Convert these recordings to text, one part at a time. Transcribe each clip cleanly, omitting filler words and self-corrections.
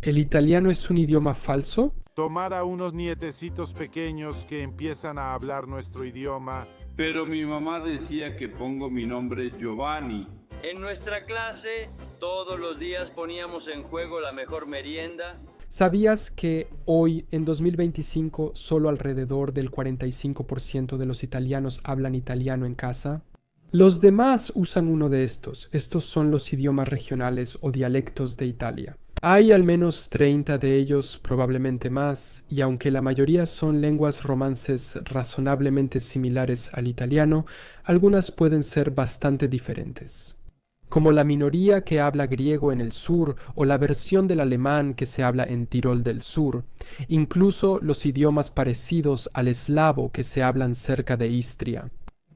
¿El italiano es un idioma falso? Tomar a unos nietecitos pequeños que empiezan a hablar nuestro idioma. Pero mi mamá decía que pongo mi nombre Giovanni. En nuestra clase, todos los días poníamos en juego la mejor merienda. ¿Sabías que hoy, en 2025, solo alrededor del 45% de los italianos hablan italiano en casa? Los demás usan uno de estos. Estos son los idiomas regionales o dialectos de Italia. Hay al menos 30 de ellos, probablemente más, y aunque la mayoría son lenguas romances razonablemente similares al italiano, algunas pueden ser bastante diferentes. Como la minoría que habla griego en el sur o la versión del alemán que se habla en Tirol del Sur, incluso los idiomas parecidos al eslavo que se hablan cerca de Istria.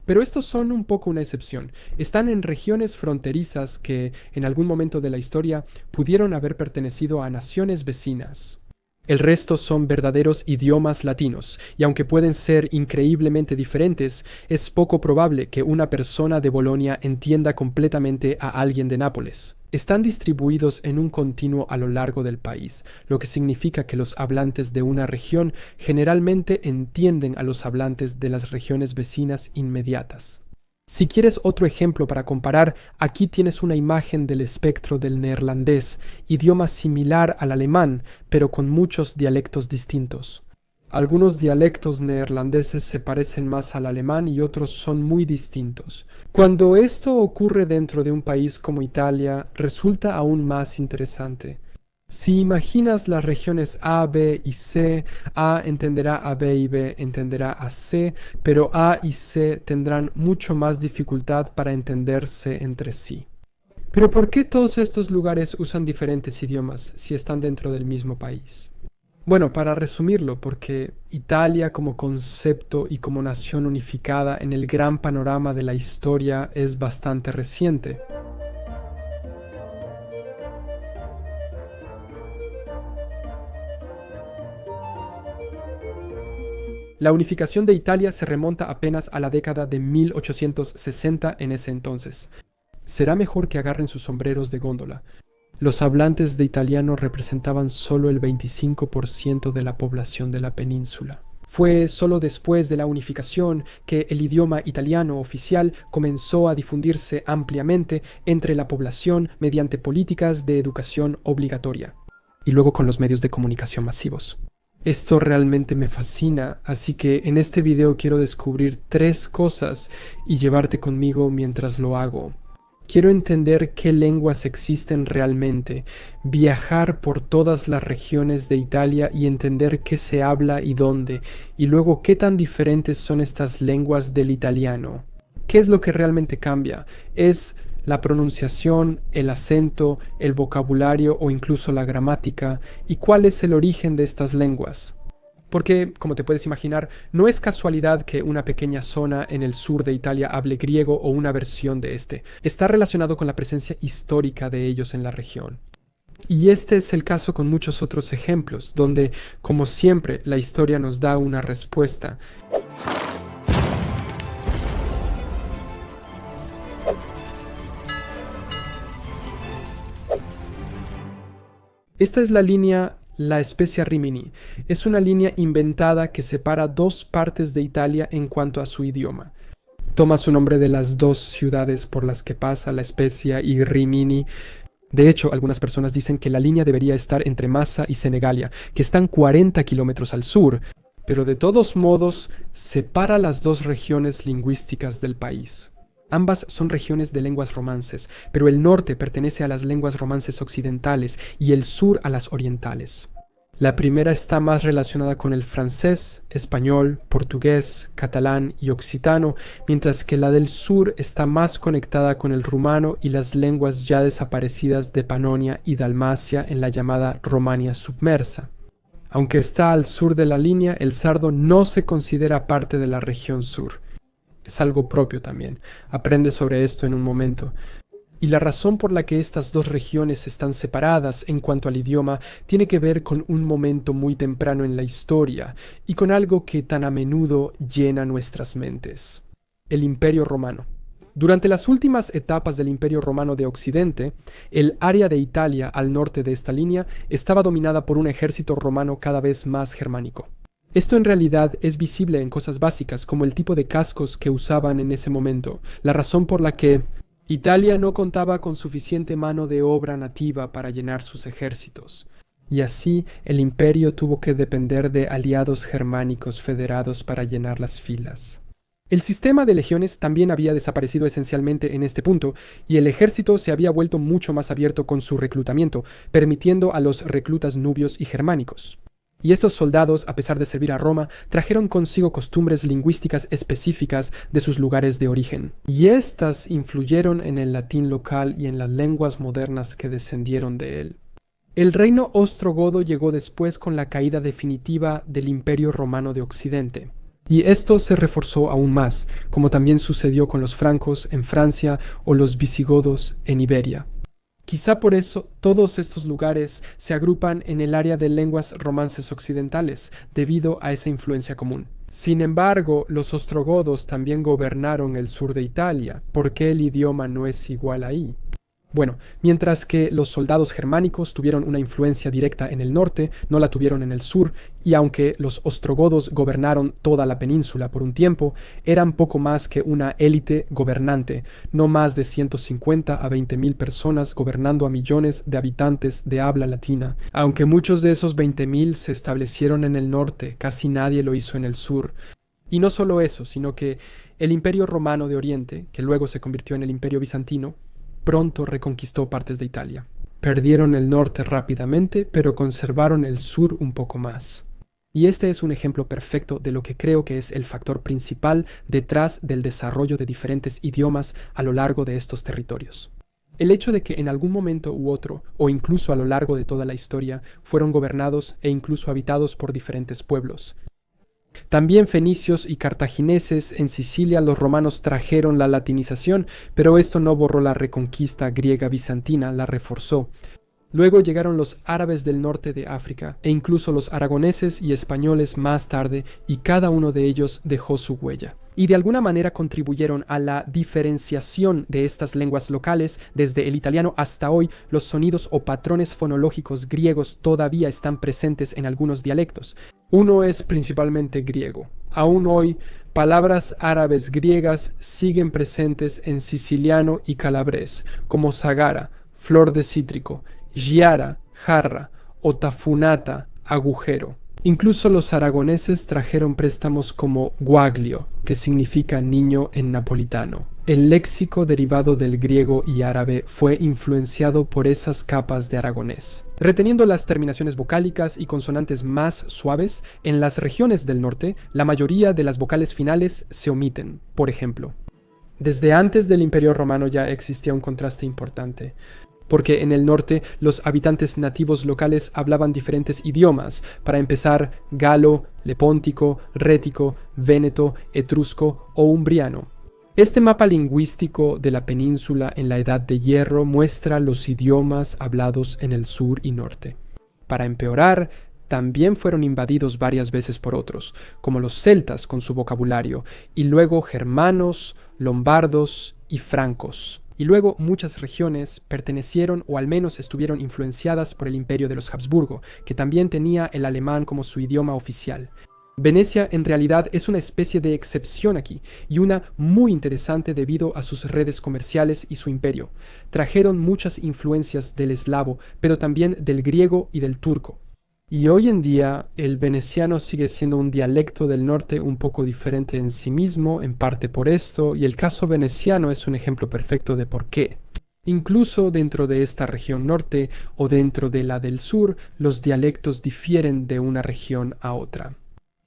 Pero estos son un poco una excepción. Están en regiones fronterizas que, en algún momento de la historia, pudieron haber pertenecido a naciones vecinas. El resto son verdaderos idiomas latinos, y aunque pueden ser increíblemente diferentes, es poco probable que una persona de Bolonia entienda completamente a alguien de Nápoles. Están distribuidos en un continuo a lo largo del país, lo que significa que los hablantes de una región generalmente entienden a los hablantes de las regiones vecinas inmediatas. Si quieres otro ejemplo para comparar, aquí tienes una imagen del espectro del neerlandés, idioma similar al alemán, pero con muchos dialectos distintos. Algunos dialectos neerlandeses se parecen más al alemán y otros son muy distintos. Cuando esto ocurre dentro de un país como Italia, resulta aún más interesante. Si imaginas las regiones A, B y C, A entenderá a B y B entenderá a C, pero A y C tendrán mucho más dificultad para entenderse entre sí. Pero ¿por qué todos estos lugares usan diferentes idiomas si están dentro del mismo país? Bueno, para resumirlo, porque Italia como concepto y como nación unificada en el gran panorama de la historia es bastante reciente. La unificación de Italia se remonta apenas a la década de 1860 en ese entonces. Será mejor que agarren sus sombreros de góndola. Los hablantes de italiano representaban solo el 25% de la población de la península. Fue solo después de la unificación que el idioma italiano oficial comenzó a difundirse ampliamente entre la población mediante políticas de educación obligatoria, y luego con los medios de comunicación masivos. Esto realmente me fascina, así que en este video quiero descubrir 3 cosas y llevarte conmigo mientras lo hago. Quiero entender qué lenguas existen realmente, viajar por todas las regiones de Italia y entender qué se habla y dónde, y luego qué tan diferentes son estas lenguas del italiano. ¿Qué es lo que realmente cambia? ¿Es la pronunciación, el acento, el vocabulario o incluso la gramática? ¿Y cuál es el origen de estas lenguas? Porque, como te puedes imaginar, no es casualidad que una pequeña zona en el sur de Italia hable griego o una versión de este. Está relacionado con la presencia histórica de ellos en la región. Y este es el caso con muchos otros ejemplos, donde, como siempre, la historia nos da una respuesta. Esta es la línea La Spezia Rimini. Es una línea inventada que separa 2 partes de Italia en cuanto a su idioma. Toma su nombre de las 2 ciudades por las que pasa, La Spezia y Rimini. De hecho, algunas personas dicen que la línea debería estar entre Massa y Senegalia, que están 40 kilómetros al sur, pero de todos modos separa las 2 regiones lingüísticas del país. Ambas son regiones de lenguas romances, pero el norte pertenece a las lenguas romances occidentales y el sur a las orientales. La primera está más relacionada con el francés, español, portugués, catalán y occitano, mientras que la del sur está más conectada con el rumano y las lenguas ya desaparecidas de Panonia y Dalmacia en la llamada Romania submersa. Aunque está al sur de la línea, el sardo no se considera parte de la región sur. Es algo propio también. Aprende sobre esto en un momento. Y la razón por la que estas 2 regiones están separadas en cuanto al idioma tiene que ver con un momento muy temprano en la historia y con algo que tan a menudo llena nuestras mentes: el Imperio Romano. Durante las últimas etapas del Imperio Romano de Occidente, el área de Italia al norte de esta línea estaba dominada por un ejército romano cada vez más germánico. Esto en realidad es visible en cosas básicas como el tipo de cascos que usaban en ese momento, la razón por la que Italia no contaba con suficiente mano de obra nativa para llenar sus ejércitos. Y así el imperio tuvo que depender de aliados germánicos federados para llenar las filas. El sistema de legiones también había desaparecido esencialmente en este punto, y el ejército se había vuelto mucho más abierto con su reclutamiento, permitiendo a los reclutas nubios y germánicos. Y estos soldados, a pesar de servir a Roma, trajeron consigo costumbres lingüísticas específicas de sus lugares de origen, y éstas influyeron en el latín local y en las lenguas modernas que descendieron de él. El reino ostrogodo llegó después con la caída definitiva del Imperio Romano de Occidente. Y esto se reforzó aún más, como también sucedió con los francos en Francia o los visigodos en Iberia. Quizá por eso todos estos lugares se agrupan en el área de lenguas romances occidentales, debido a esa influencia común. Sin embargo, los ostrogodos también gobernaron el sur de Italia. ¿Por qué el idioma no es igual ahí? Bueno, mientras que los soldados germánicos tuvieron una influencia directa en el norte, no la tuvieron en el sur, y aunque los ostrogodos gobernaron toda la península por un tiempo, eran poco más que una élite gobernante, no más de 150 a 20.000 personas gobernando a millones de habitantes de habla latina. Aunque muchos de esos 20.000 se establecieron en el norte, casi nadie lo hizo en el sur. Y no solo eso, sino que el Imperio Romano de Oriente, que luego se convirtió en el Imperio Bizantino, pronto reconquistó partes de Italia. Perdieron el norte rápidamente, pero conservaron el sur un poco más. Y este es un ejemplo perfecto de lo que creo que es el factor principal detrás del desarrollo de diferentes idiomas a lo largo de estos territorios. El hecho de que en algún momento u otro, o incluso a lo largo de toda la historia, fueron gobernados e incluso habitados por diferentes pueblos. También fenicios y cartagineses en Sicilia los romanos trajeron la latinización, pero esto no borró la reconquista griega bizantina, la reforzó. Luego llegaron los árabes del norte de África, e incluso los aragoneses y españoles más tarde, y cada uno de ellos dejó su huella. Y de alguna manera contribuyeron a la diferenciación de estas lenguas locales. Desde el italiano hasta hoy, los sonidos o patrones fonológicos griegos todavía están presentes en algunos dialectos. Uno es principalmente griego. Aún hoy, palabras árabes griegas siguen presentes en siciliano y calabrés, como sagara, flor de cítrico, giara, jarra, o tafunata, agujero. Incluso los aragoneses trajeron préstamos como guaglio, que significa niño en napolitano. El léxico derivado del griego y árabe fue influenciado por esas capas de aragonés. Reteniendo las terminaciones vocálicas y consonantes más suaves, en las regiones del norte, la mayoría de las vocales finales se omiten. Por ejemplo, desde antes del Imperio Romano ya existía un contraste importante, porque en el norte los habitantes nativos locales hablaban diferentes idiomas, para empezar galo, lepóntico, rético, véneto, etrusco o umbriano. Este mapa lingüístico de la península en la Edad de Hierro muestra los idiomas hablados en el sur y norte. Para empeorar, también fueron invadidos varias veces por otros, como los celtas con su vocabulario, y luego germanos, lombardos y francos. Y luego muchas regiones pertenecieron o al menos estuvieron influenciadas por el imperio de los Habsburgo, que también tenía el alemán como su idioma oficial. Venecia en realidad es una especie de excepción aquí, y una muy interesante debido a sus redes comerciales y su imperio. Trajeron muchas influencias del eslavo, pero también del griego y del turco. Y hoy en día el veneciano sigue siendo un dialecto del norte un poco diferente en sí mismo, en parte por esto, y el caso veneciano es un ejemplo perfecto de por qué. Incluso dentro de esta región norte o dentro de la del sur, los dialectos difieren de una región a otra.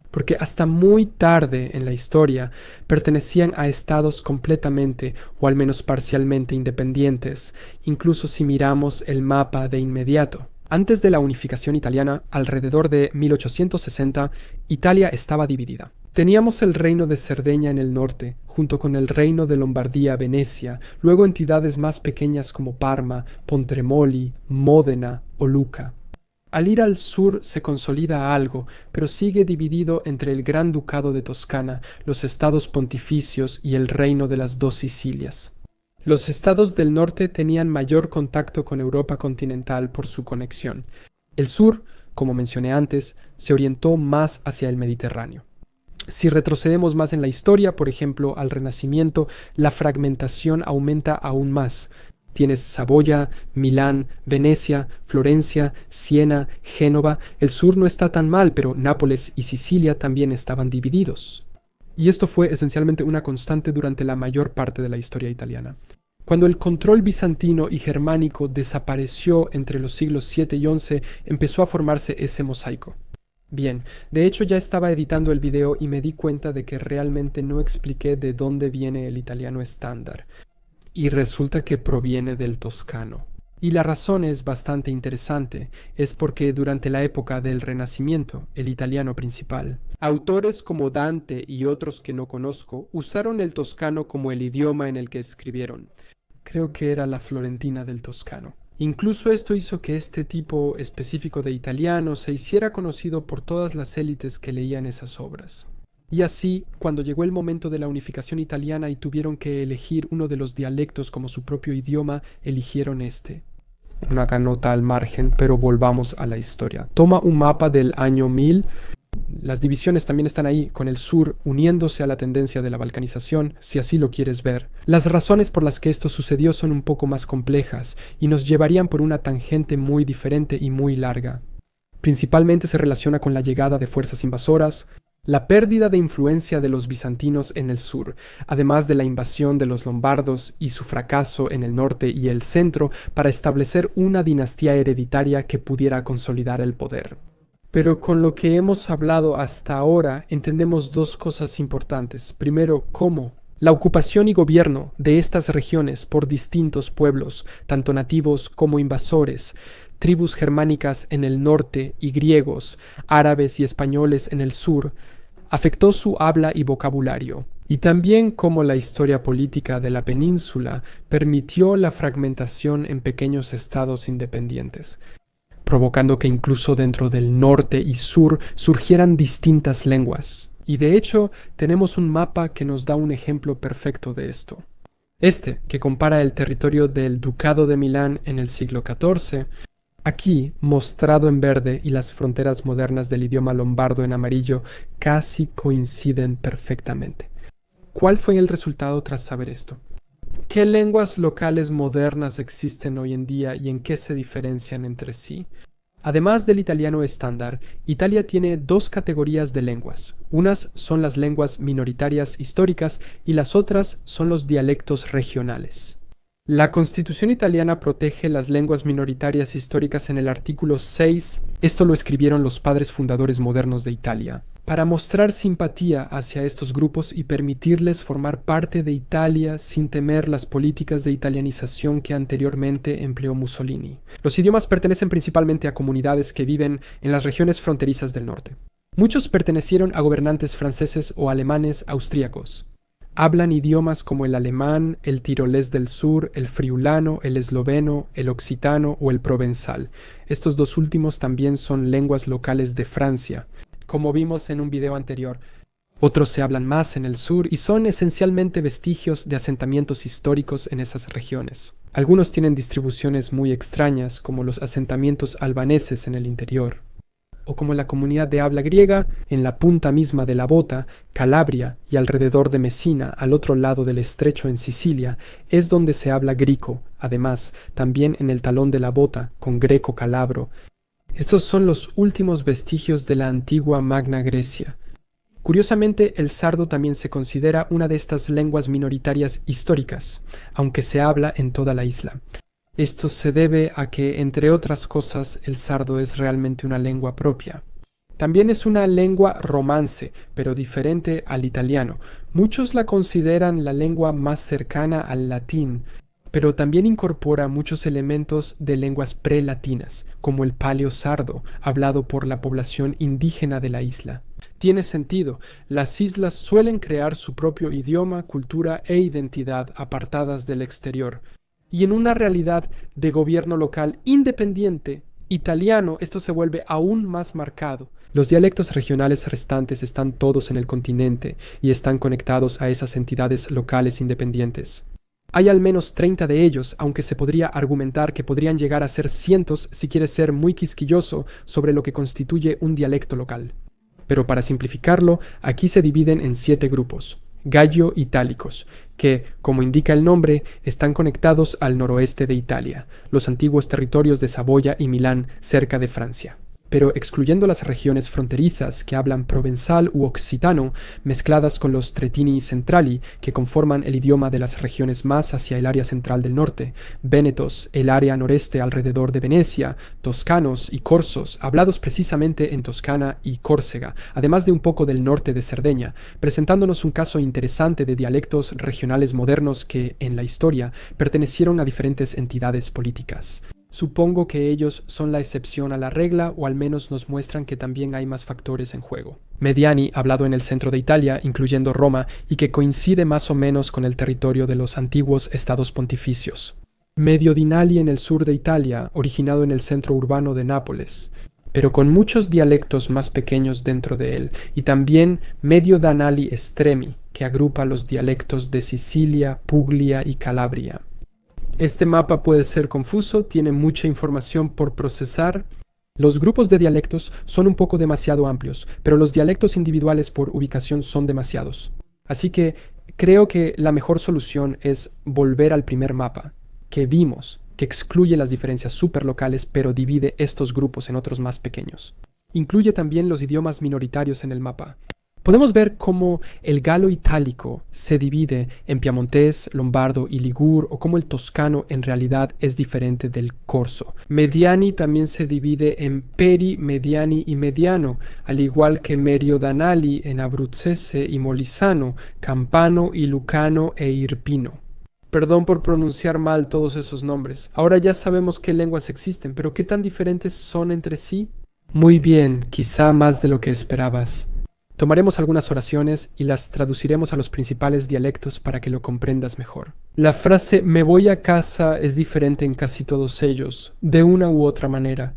Porque hasta muy tarde en la historia pertenecían a estados completamente o al menos parcialmente independientes, incluso si miramos el mapa de inmediato. Antes de la unificación italiana, alrededor de 1860, Italia estaba dividida. Teníamos el reino de Cerdeña en el norte, junto con el reino de Lombardía-Venecia, luego entidades más pequeñas como Parma, Pontremoli, Módena o Lucca. Al ir al sur se consolida algo, pero sigue dividido entre el Gran Ducado de Toscana, los estados pontificios y el reino de las dos Sicilias. Los estados del norte tenían mayor contacto con Europa continental por su conexión. El sur, como mencioné antes, se orientó más hacia el Mediterráneo. Si retrocedemos más en la historia, por ejemplo, al Renacimiento, la fragmentación aumenta aún más. Tienes Saboya, Milán, Venecia, Florencia, Siena, Génova. El sur no está tan mal, pero Nápoles y Sicilia también estaban divididos. Y esto fue esencialmente una constante durante la mayor parte de la historia italiana. Cuando el control bizantino y germánico desapareció entre los siglos 7 y 11, empezó a formarse ese mosaico. Bien, de hecho ya estaba editando el video y me di cuenta de que realmente no expliqué de dónde viene el italiano estándar. Y resulta que proviene del toscano. Y la razón es bastante interesante, es porque durante la época del Renacimiento, el italiano principal, autores como Dante y otros que no conozco usaron el toscano como el idioma en el que escribieron. Creo que era la florentina del toscano. Incluso esto hizo que este tipo específico de italiano se hiciera conocido por todas las élites que leían esas obras. Y así, cuando llegó el momento de la unificación italiana y tuvieron que elegir uno de los dialectos como su propio idioma, eligieron este. Una nota al margen, pero volvamos a la historia. Toma un mapa del año 1000. Las divisiones también están ahí, con el sur uniéndose a la tendencia de la balcanización, si así lo quieres ver. Las razones por las que esto sucedió son un poco más complejas y nos llevarían por una tangente muy diferente y muy larga. Principalmente se relaciona con la llegada de fuerzas invasoras, la pérdida de influencia de los bizantinos en el sur, además de la invasión de los lombardos y su fracaso en el norte y el centro para establecer una dinastía hereditaria que pudiera consolidar el poder. Pero con lo que hemos hablado hasta ahora entendemos dos cosas importantes. Primero, cómo la ocupación y gobierno de estas regiones por distintos pueblos, tanto nativos como invasores, tribus germánicas en el norte y griegos, árabes y españoles en el sur, afectó su habla y vocabulario, y también cómo la historia política de la península permitió la fragmentación en pequeños estados independientes, provocando que incluso dentro del norte y sur surgieran distintas lenguas. Y de hecho, tenemos un mapa que nos da un ejemplo perfecto de esto. Este, que compara el territorio del Ducado de Milán en el siglo XIV, aquí, mostrado en verde, y las fronteras modernas del idioma lombardo en amarillo casi coinciden perfectamente. ¿Cuál fue el resultado tras saber esto? ¿Qué lenguas locales modernas existen hoy en día y en qué se diferencian entre sí? Además del italiano estándar, Italia tiene dos categorías de lenguas. Unas son las lenguas minoritarias históricas y las otras son los dialectos regionales. La Constitución italiana protege las lenguas minoritarias históricas en el artículo 6. Esto lo escribieron los padres fundadores modernos de Italia, para mostrar simpatía hacia estos grupos y permitirles formar parte de Italia sin temer las políticas de italianización que anteriormente empleó Mussolini. Los idiomas pertenecen principalmente a comunidades que viven en las regiones fronterizas del norte. Muchos pertenecieron a gobernantes franceses o alemanes austríacos. Hablan idiomas como el alemán, el tirolés del sur, el friulano, el esloveno, el occitano o el provenzal. Estos dos últimos también son lenguas locales de Francia, como vimos en un video anterior. Otros se hablan más en el sur y son esencialmente vestigios de asentamientos históricos en esas regiones. Algunos tienen distribuciones muy extrañas, como los asentamientos albaneses en el interior, o como la comunidad de habla griega en la punta misma de la Bota, Calabria y alrededor de Messina, al otro lado del estrecho en Sicilia, es donde se habla grico, además, también en el talón de la Bota, con greco calabro. Estos son los últimos vestigios de la antigua Magna Grecia. Curiosamente, el sardo también se considera una de estas lenguas minoritarias históricas, aunque se habla en toda la isla. Esto se debe a que, entre otras cosas, el sardo es realmente una lengua propia. También es una lengua romance, pero diferente al italiano. Muchos la consideran la lengua más cercana al latín, pero también incorpora muchos elementos de lenguas prelatinas, como el paleosardo, hablado por la población indígena de la isla. Tiene sentido, las islas suelen crear su propio idioma, cultura e identidad apartadas del exterior, y en una realidad de gobierno local independiente italiano esto se vuelve aún más marcado. Los dialectos regionales restantes están todos en el continente y están conectados a esas entidades locales independientes. Hay al menos 30 de ellos, aunque se podría argumentar que podrían llegar a ser cientos si quieres ser muy quisquilloso sobre lo que constituye un dialecto local. Pero para simplificarlo, aquí se dividen en 7 grupos, gallo-itálicos, que, como indica el nombre, están conectados al noroeste de Italia, los antiguos territorios de Saboya y Milán cerca de Francia. Pero excluyendo las regiones fronterizas que hablan provenzal u occitano, mezcladas con los tretini centrali, que conforman el idioma de las regiones más hacia el área central del norte, vénetos, el área noreste alrededor de Venecia, toscanos y corsos, hablados precisamente en Toscana y Córcega, además de un poco del norte de Cerdeña, presentándonos un caso interesante de dialectos regionales modernos que, en la historia, pertenecieron a diferentes entidades políticas. Supongo que ellos son la excepción a la regla, o al menos nos muestran que también hay más factores en juego. Mediani, hablado en el centro de Italia, incluyendo Roma, y que coincide más o menos con el territorio de los antiguos estados pontificios. Mediodinali en el sur de Italia, originado en el centro urbano de Nápoles, pero con muchos dialectos más pequeños dentro de él, y también Mediodanali Estremi, que agrupa los dialectos de Sicilia, Puglia y Calabria. Este mapa puede ser confuso, tiene mucha información por procesar. Los grupos de dialectos son un poco demasiado amplios, pero los dialectos individuales por ubicación son demasiados. Así que creo que la mejor solución es volver al primer mapa que vimos, que excluye las diferencias superlocales pero divide estos grupos en otros más pequeños. Incluye también los idiomas minoritarios en el mapa. Podemos ver cómo el galo itálico se divide en piamontés, lombardo y ligur, o cómo el toscano en realidad es diferente del corso. Mediani también se divide en peri, mediani y mediano, al igual que meriodanali en abruzzese y molisano, campano y lucano e irpino. Perdón por pronunciar mal todos esos nombres. Ahora ya sabemos qué lenguas existen, pero ¿qué tan diferentes son entre sí? Muy bien, quizá más de lo que esperabas. Tomaremos algunas oraciones y las traduciremos a los principales dialectos para que lo comprendas mejor. La frase me voy a casa es diferente en casi todos ellos, de una u otra manera.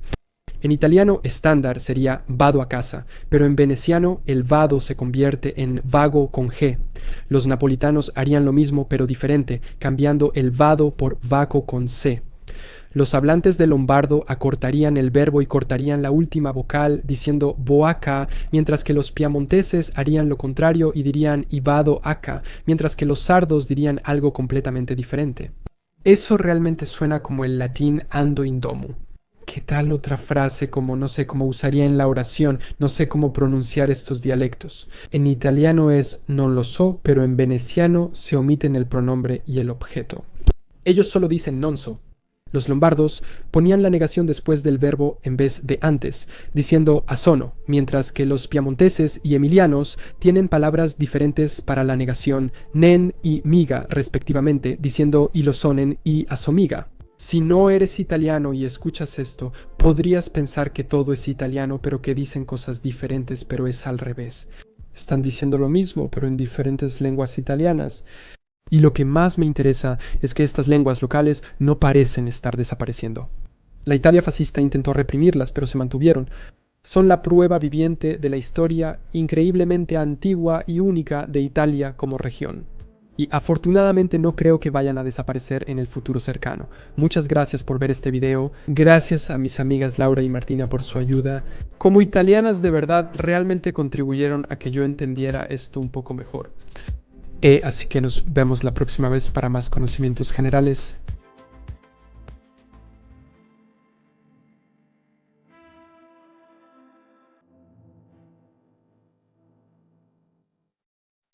En italiano estándar sería vado a casa, pero en veneciano el vado se convierte en vago con G. Los napolitanos harían lo mismo pero diferente, cambiando el vado por vaco con C. Los hablantes de lombardo acortarían el verbo y cortarían la última vocal diciendo boaca, mientras que los piamonteses harían lo contrario y dirían ibado aca, mientras que los sardos dirían algo completamente diferente. Eso realmente suena como el latín ando in domu. ¿Qué tal otra frase como no sé cómo usaría en la oración, no sé cómo pronunciar estos dialectos? En italiano es non lo so, pero en veneciano se omiten el pronombre y el objeto. Ellos solo dicen non so. Los lombardos ponían la negación después del verbo en vez de antes, diciendo asono, mientras que los piamonteses y emilianos tienen palabras diferentes para la negación nen y miga, respectivamente, diciendo ilosonen y asomiga. Si no eres italiano y escuchas esto, podrías pensar que todo es italiano, pero que dicen cosas diferentes, pero es al revés. Están diciendo lo mismo, pero en diferentes lenguas italianas. Y lo que más me interesa es que estas lenguas locales no parecen estar desapareciendo. La Italia fascista intentó reprimirlas, pero se mantuvieron. Son la prueba viviente de la historia increíblemente antigua y única de Italia como región. Y afortunadamente no creo que vayan a desaparecer en el futuro cercano. Muchas gracias por ver este video. Gracias a mis amigas Laura y Martina por su ayuda. Como italianas de verdad realmente contribuyeron a que yo entendiera esto un poco mejor. Así que nos vemos la próxima vez para más conocimientos generales.